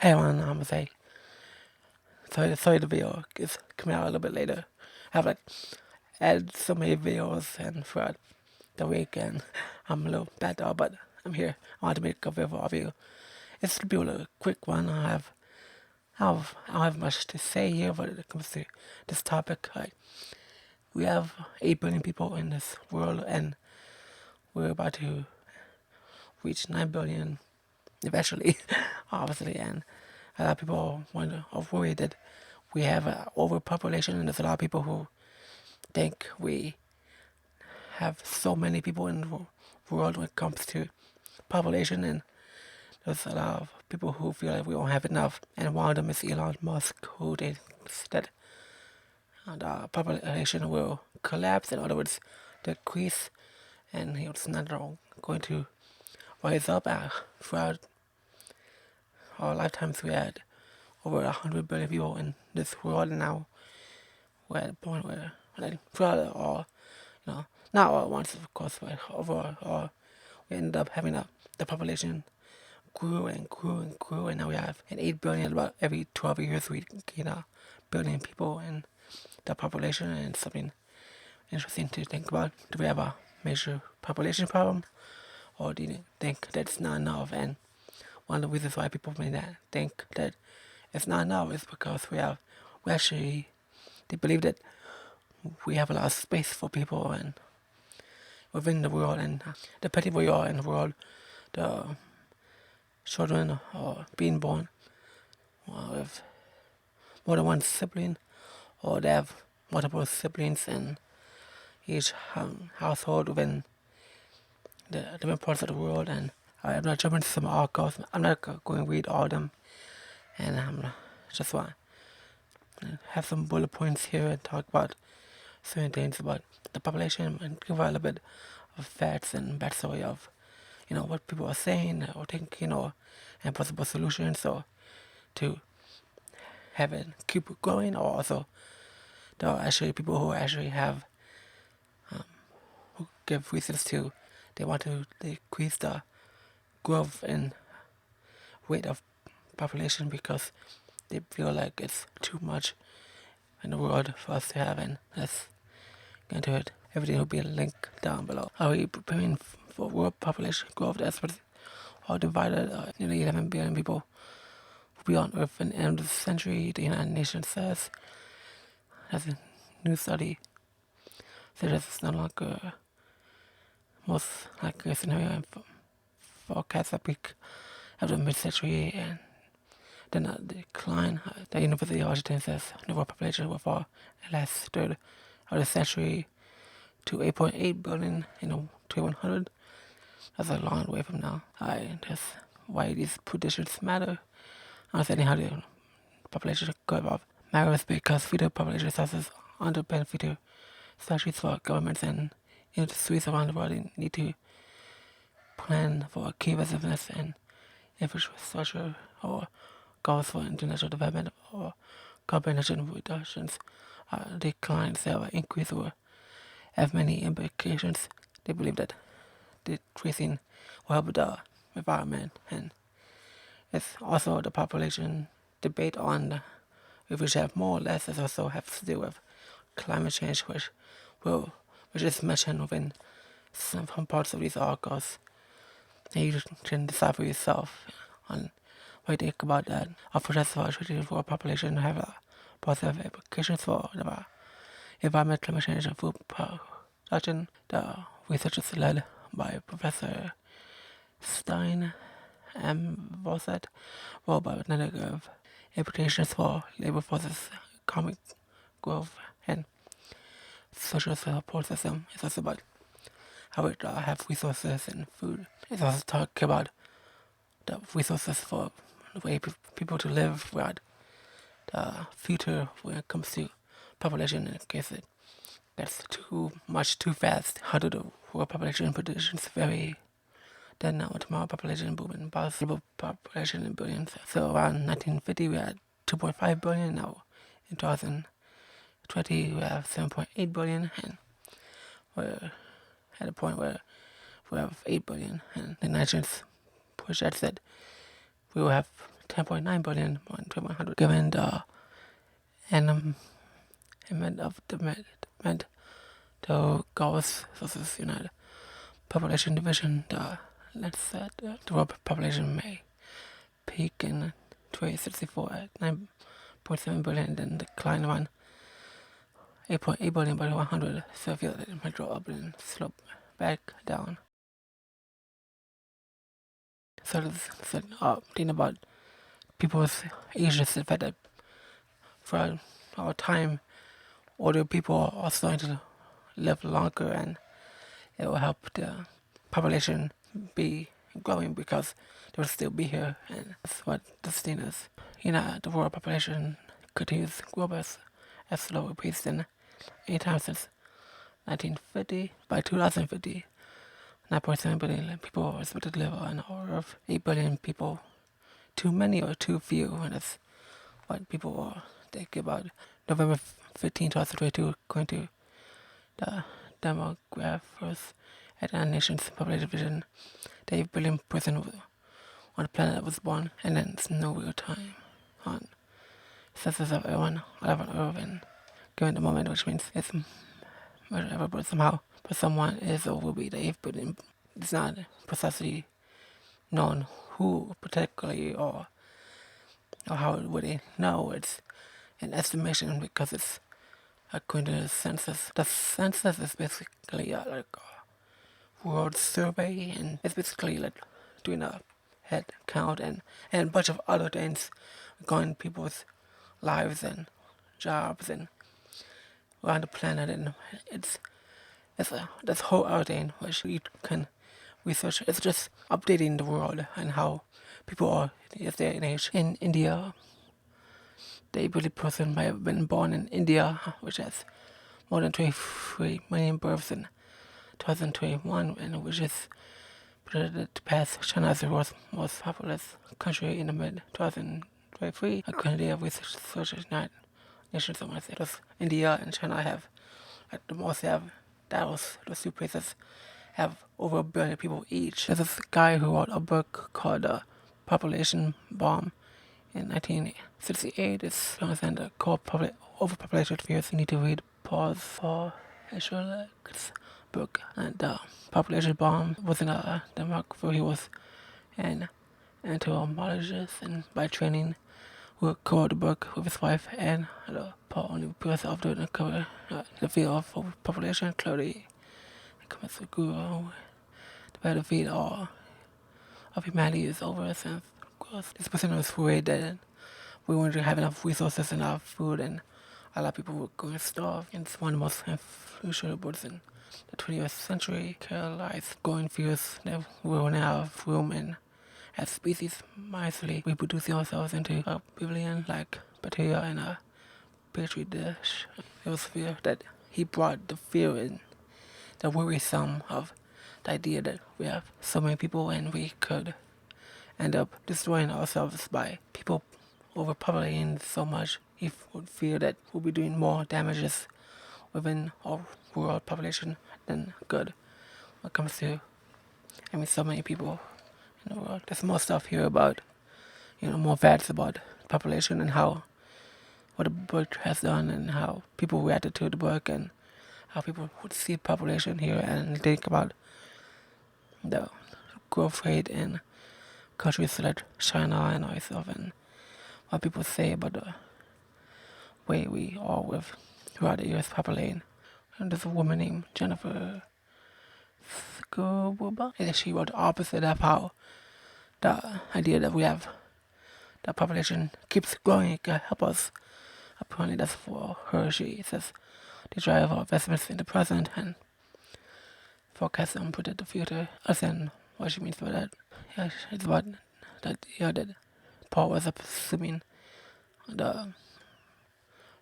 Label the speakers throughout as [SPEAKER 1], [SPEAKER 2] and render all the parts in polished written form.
[SPEAKER 1] Hey everyone, I'm gonna say sorry the video is coming out a little bit later. I have added so many videos and throughout the week and I'm a little bad dog, but I'm here. I want to make a video for all of you. It's gonna be a little quick one. I don't have much to say here when it comes to this topic. We have 8 billion people in this world and we're about to reach 9 billion eventually, obviously, and a lot of people are worried that we have overpopulation, and there's a lot of people who think we have so many people in the world when it comes to population, and there's a lot of people who feel like we don't have enough, and one of them is Elon Musk, who thinks that the population will collapse, in other words, decrease, and it's not going to rise up throughout our lifetimes. We had over 100 billion people in this world, and now we're at a point where, throughout all, not all at once, of course, but overall, we ended up having the population grew and grew and grew, and now we have an 8 billion. About every 12 years, we gain a billion people in the population, and it's something interesting to think about. Do we have a major population problem, or do you think that's not enough? And one of the reasons why people may not think that it's not enough is because they believe that we have a lot of space for people and within the world, and depending where you are in the world, the children are being born with more than one sibling, or they have multiple siblings in each household within the different parts of the world. And I'm not jumping into some articles. I'm not going to read all of them, and I'm just want to have some bullet points here and talk about certain things about the population and give a little bit of facts and backstory of what people are saying or thinking, and possible solutions, or to have it keep growing, or also there are actually people who actually have who give reasons to they want to decrease the growth and rate of population because they feel like it's too much in the world for us to have, and let's get into it. Everything will be linked down below. Are we preparing for world population growth? That's what all divided nearly 11 billion people will be on Earth in the end of the century, the United Nations says. As a new study says it's no longer most likely scenario and forecast a peak after mid-century and then a decline. The University of Washington says the world population will fall in the last third of the century to 8.8 billion in 2100. That's a long way from now. That's why these predictions matter. Understanding how the population could evolve matters because future population sizes underpin future strategies for governments and industries around the world. They need to plan for key investments and infrastructure or goals for international development or carbon emission reductions. Declines have increased or have many implications. They believe that decreasing will help the environment, and it's also the population debate on if we should have more or less. It also has to do with climate change, which is mentioned within some parts of these articles. And you can decide for yourself on what you think about that. Our projects for world population have positive implications for the environment, climate change, and food production. The research is led by Professor Stein M. Vossett, well, by negative implications for labor forces, economic growth, and social support system. It's also about how we have resources and food. It's also talk about the resources for the way people to live throughout the future when it comes to population, in case it gets too much too fast. How do the world population predictions vary? Then now tomorrow population booming, possible population in billions. So around 1950 we had 2.5 billion. Now in 2020 we have 7.8 billion, and we're at a point where we have 8 billion, and the nations projects that we will have 10.9 billion in 2100, given the amount of demand to goals versus United population division. Let's say the world population may peak in 2064 at 9.7 billion and then decline around 8.8 billion by 100, so I feel that it might drop up and slope back down. So this thing about people's ages, the fact that for our time, older people are starting to live longer, and it will help the population be growing because they will still be here, and that's what this thing is. The world population continues to grow at a slower pace than any time since 1950. By 2050, 9.7 billion people are expected to live on Earth. 8 billion people, too many or too few, and that's what people are thinking about. November 15, 2022, according to the demographers at our nation's population division, the 8 billion person on the planet that was born, and then it's no real time on census of everyone alive on Earth, and given the moment, which means it's whatever, but someone is or will be the 8 billion. It's not precisely known who particularly or how would they know. It's an estimation because it's according to the census. The census is basically like a world survey, and it's basically like doing a head count and a bunch of other things regarding people's lives and jobs and around the planet, and it's this whole other thing which we can research. It's just updating the world and how people are at their age. In India, the able person might have been born in India, which has more than 23 million births in 2021, and which is predicted to pass China as the world's most populous country in the mid-2023. According to the research United Nations, I want to say those India and China have, at the most, those two places have over 1 billion people each. There's this guy who wrote a book called Population Bomb in 1968. It's to understand the core overpopulation fears. You need to read Pause for Schuller's book. And Population Bomb wasn't a demographer. He was an entomologist, and by training, who co-wrote the book with his wife, and Paul only because of the cover the field of overpopulation clearly comes to grow. The battlefield of humanity is over since this person was worried that we weren't have enough resources, enough food, and a lot of people were going to starve. And it's one of the most influential books in the 20th century. Characterized growing fields that we will now have room in as species mindlessly reproducing ourselves into a billion like bacteria in a petri dish. It was fear that he brought the fear in, the worrisome of the idea that we have so many people and we could end up destroying ourselves by people overpopulating so much. He would fear that we'll be doing more damages within our world population than good when it comes to having so many people in the world. There's more stuff here about, more facts about population and what the book has done and how people reacted to the book and how people would see population here and think about the growth rate in countries like China and ourselves and what people say about the way we are with throughout the years populating. And there's a woman named Jennifer Scoboba, and she wrote the opposite of how the idea that we have the population keeps growing can help us. Apparently that's for her. She says to drive our investments in the present and forecast and predict the future. Understand what she means by that. Yeah, it's about that Paul was assuming the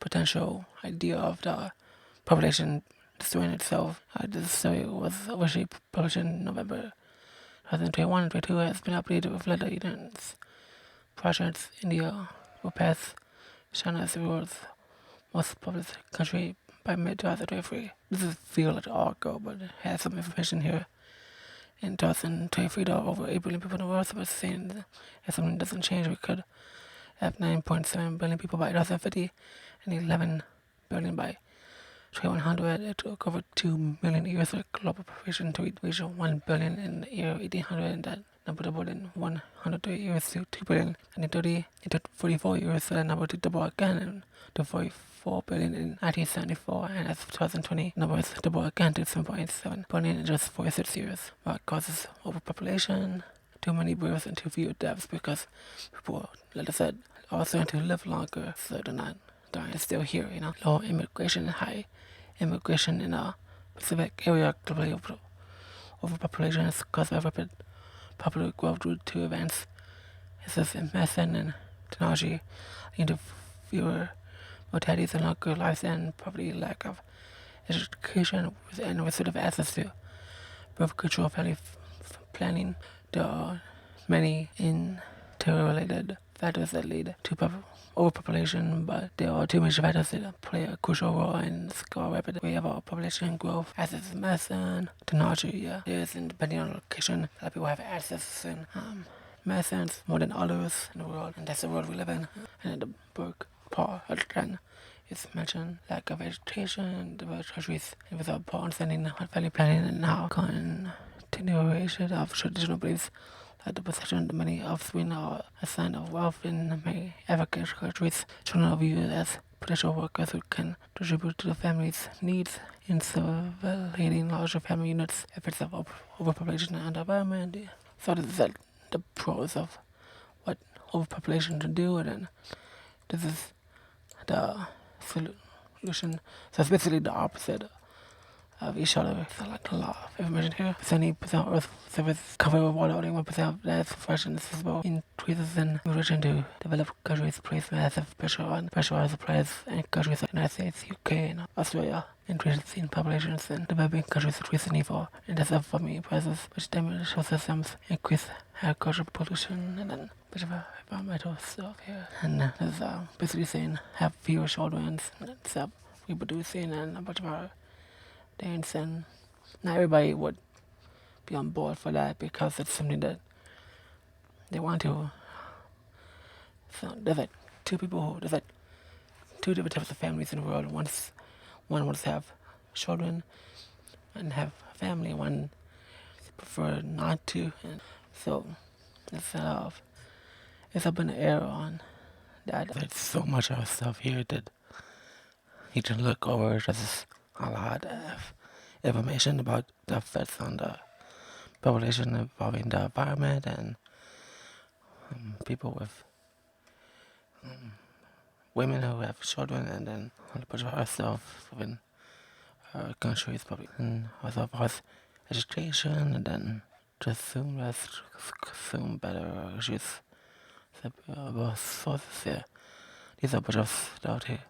[SPEAKER 1] potential idea of the population destroying itself. This story was originally published in November 2021 and 2022. Has been updated with later events. Projects India will pass China as the world's most populous country by mid-2023. This is feel like all go, but it has some information here in 2023 there are over 8 billion people in the world, so we're saying if something doesn't change, we could have 9.7 billion people by 2050 and 11 billion by 2100. It took over 2 million years for the global population to reach 1 billion in the year 1800, and that number doubled in 130 years to 2 billion. And in 30, it took 44 years for that number to double again to 44 billion in 1974, and as of 2020, the number is double again to 7.7 billion in just 46 years. What causes overpopulation? Too many births and too few deaths, because people, like I said, are starting to live longer, so they're not dying. They're still here, Low immigration and high immigration in a Pacific area globally. Overpopulation is caused by rapid popular growth due to 2 events. It's just investment in technology leading to fewer mortalities and longer lives, and probably lack of education and restrictive access to birth control, family planning. There are many interrelated factors that lead to overpopulation, but there are 2 major factors that play a crucial role in this rapid rate of our population growth. Access to medicine, technology, is, and depending on location, a lot of people have access to medicines more than others in the world, and that's the world we live in. And in the book, Paul again is mentioned lack of education in developed countries, and without poor understanding of family planning and how continuation of traditional beliefs, like the possession of many offspring are a sign of wealth in many African countries. Children are viewed as potential workers who can contribute to the family's needs. In surveilling larger family units, effects of overpopulation and environment. So this is the pros of what overpopulation can do, and then this is the solution. So it's basically the opposite of each other. So like a lot of information here. 70% of Earth's surface covered with water, only 1% of that is fresh and accessible. Increases in migration to developed countries place massive pressure on pressurized supplies in countries like the United States, UK, and Australia. Increases in populations in developing countries increase the need for intensive farming prices, which damage social systems, increase agricultural pollution, and then a bunch of environmental stuff here. And this is basically saying have fewer children, and stop reproducing, and a bunch of other things. And not everybody would be on board for that, because it's something that they want to. So there's like two different types of families in the world. One wants to have children and have a family. One prefer not to, and so it's up in the air on that. There's so much of stuff here that you can look over. There's a lot of information about the effects on the population involving the environment and people with women who have children, and then a bunch of other stuff within countries, probably, and also of course education, and then just assume less, consume better, use both sources here. These are a bunch of stuff here.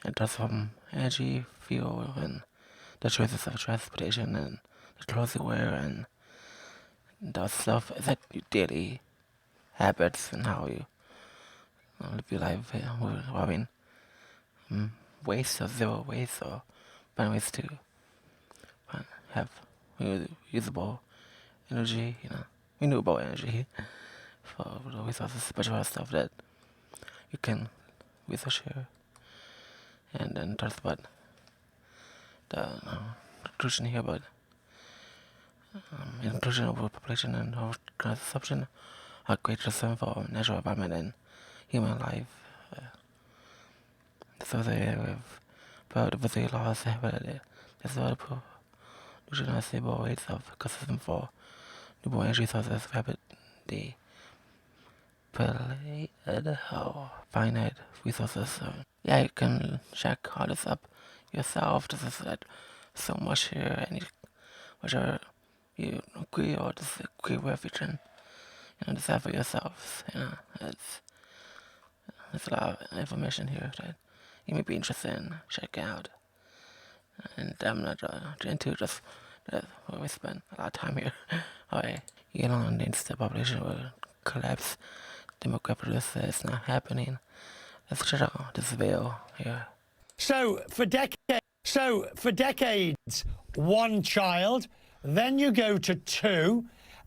[SPEAKER 1] It does from energy, fuel, and the choices of transportation, and the clothes you wear, and the stuff is like your daily habits and how you live your life. I mean, waste or zero waste, or find ways to have usable energy, renewable energy for the resources, a bunch of other stuff that you can research here. And then talks about the conclusion here about inclusion of population and consumption are great concern for natural environment and human life. So they have biodiversity loss, there's a lot of pollution, unstable rates of ecosystem for renewable energy sources, rapidly depleted or finite resources. So yeah, you can check all this up yourself. This is like so much here, and whether you agree or disagree with, you can decide for yourselves. There's a lot of information here that you may be interested in checking out. And I'm not into just we spend a lot of time here. Alright, thinks the population will collapse. Demographers say it's not happening. Let's check out this video here.
[SPEAKER 2] So for decades, one child then you go to 2.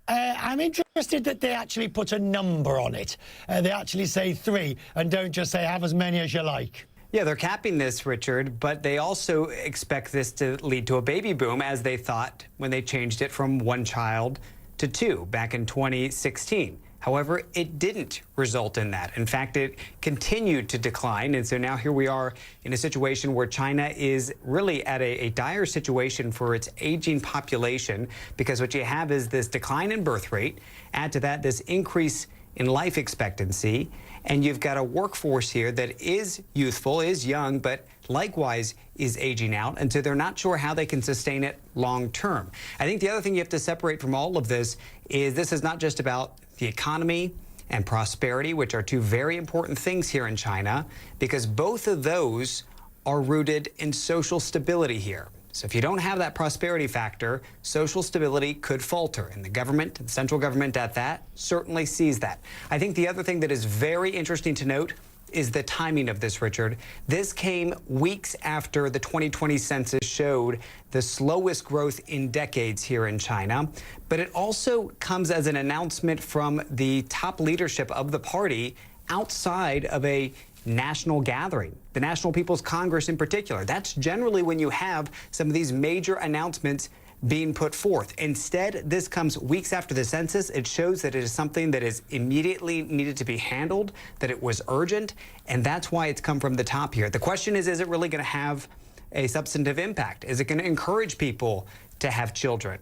[SPEAKER 2] I'm interested that they actually put a number on it. They actually say 3 and don't just say have as many as you like.
[SPEAKER 3] Yeah, they're capping this, Richard, but they also expect this to lead to a baby boom, as they thought when they changed it from 1 child to 2 back in 2016. However, it didn't result in that. In fact, it continued to decline. And so now here we are in a situation where China is really at a dire situation for its aging population, because what you have is this decline in birth rate. Add to that this increase in life expectancy, and you've got a workforce here that is youthful, is young, but likewise is aging out, and so they're not sure how they can sustain it long term. I think the other thing you have to separate from all of this is not just about the economy and prosperity, which are 2 very important things here in China, because both of those are rooted in social stability here. So if you don't have that prosperity factor, social stability could falter. And the government, the central government at that, certainly sees that. I think the other thing that is very interesting to note is the timing of this, Richard. This came weeks after the 2020 census showed the slowest growth in decades here in China. But it also comes as an announcement from the top leadership of the party outside of a national gathering, the National People's Congress in particular. That's generally when you have some of these major announcements being put forth. Instead, this comes weeks after the census. It shows that it is something that is immediately needed to be handled, that it was urgent, and that's why it's come from the top here. The question is it really going to have a substantive impact? Is it going to encourage people to have children?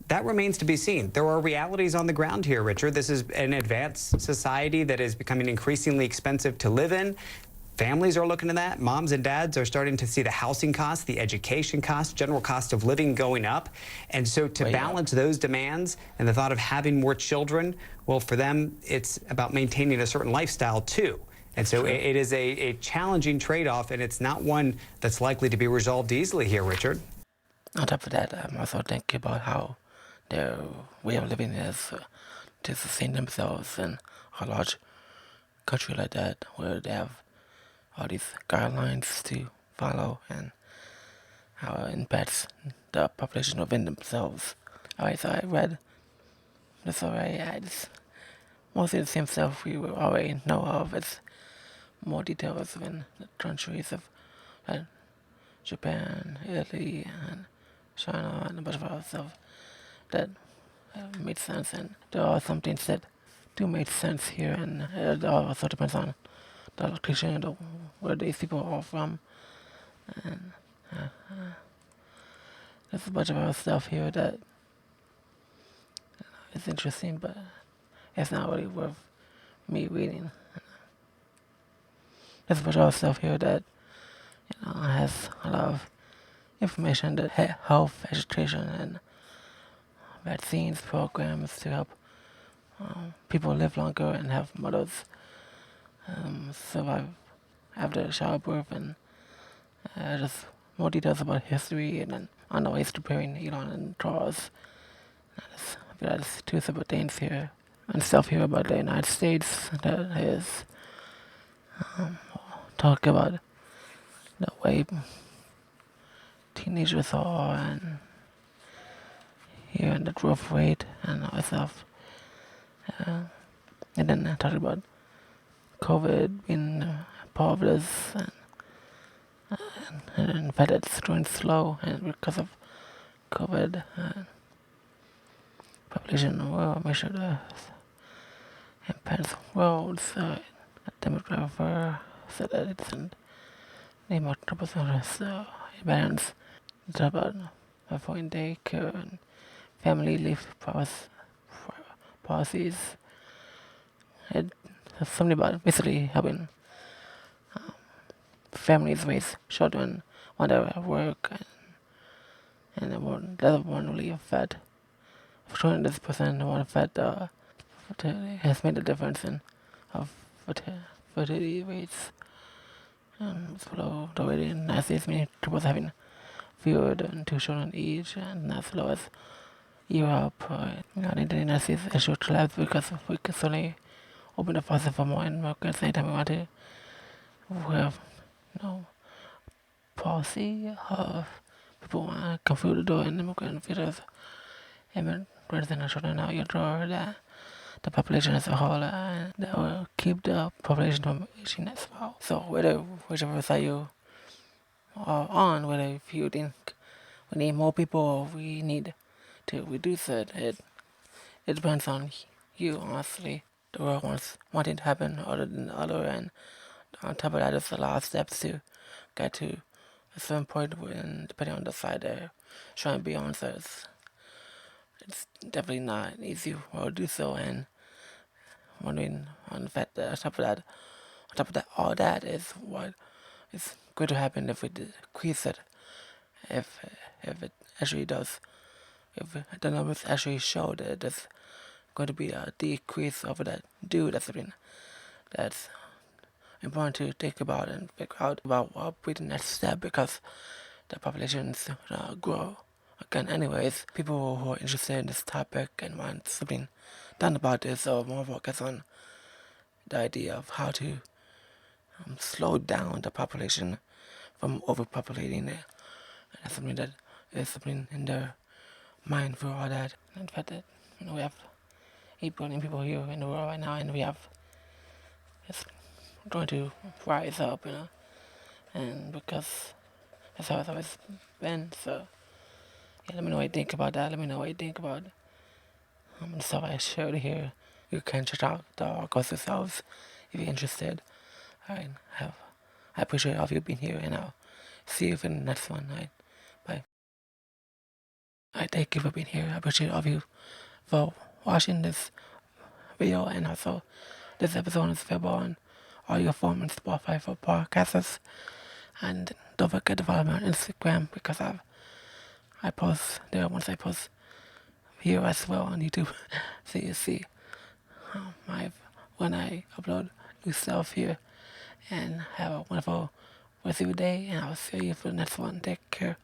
[SPEAKER 3] That remains to be seen. There are realities on the ground here, Richard. This is an advanced society that is becoming increasingly expensive to live in. Families are looking at that. Moms and dads are starting to see the housing costs, the education costs, general cost of living going up. And so to balance those demands and the thought of having more children, well, for them, it's about maintaining a certain lifestyle, too. And so it is a challenging trade-off, and it's not one that's likely to be resolved easily here, Richard.
[SPEAKER 1] On top of that, I'm also thinking about how their way of living is to sustain themselves in a large country like that, where they have all these guidelines to follow, and how it impacts the population within themselves. Alright, so I read this already. It's mostly the same stuff we already know of. It's more details in the countries of Japan, Italy, and China, and a bunch of other stuff that made sense. And there are some things that do make sense here, and it also depends on the location, where these people are from. And there's a bunch of other stuff here that is interesting, but it's not really worth me reading. There's a bunch of other stuff here that has a lot of information, that health, education, and vaccines programs to help people live longer and have mothers survive after childbirth, and just more details about history, and then on the ways to preparing Elon and Charles. I feel like there's 2 separate things here, and stuff here about the United States that is talk about the way teenagers are, and here and the growth rate and all that stuff. And then I talked about COVID being part of this, and the fact that it's going slow, and because of COVID, population in the world, make sure the impacts worlds. A demographer said that it's in the more troublesome balance. It's about avoiding daycare and family leave policies. It's something about basically helping families raise children while they're at work, and it doesn't really affect showing this person who affect has made a difference in of fertility rates. So the way the United States, many couples having fewer than 2 children each, and as low as Europe. In the United States, it should collapse because we could suddenly open the faucet for more immigrants anytime we want to. We have policy of people want to come through the door and immigrant visas even president children out your drawer that the population as a whole, and that will keep the population from aging as well. So whichever side you are on, whether if you think we need more people or we need to reduce it depends on you, honestly. The world wanting to happen other than the other, and on top of that, there's a lot of steps to get to a certain point when, depending on the side they're trying to be on, so it's definitely not an easy world to do so. And wondering on the fact that on top of that, all that is what is going to happen if we decrease it, if it actually does, if the numbers actually show that there's going to be a decrease over that due. That's something that's important to think about and figure out about what will be the next step, because the population's grow again anyways. People who are interested in this topic and want something done about this, or more focus on the idea of how to slow down the population from overpopulating it. And that's something that is something in their mind for all that. And the fact that we have 8 billion people here in the world right now, and it's going to rise up, and because that's how it's always been. So yeah, let me know what you think about that. Let me know what you think about the stuff I showed here. You can check out the articles yourselves if you're interested. I appreciate all of you being here, and I'll see you in the next one. Bye. I thank you for being here. I appreciate all of you for watching this video, and also this episode is available on audio form and Spotify for podcasters. And don't forget to follow me on Instagram, because I post there once I post here as well on YouTube. So you see when I upload new stuff here. And have a wonderful rest of your day, and I'll see you for the next one. Take care.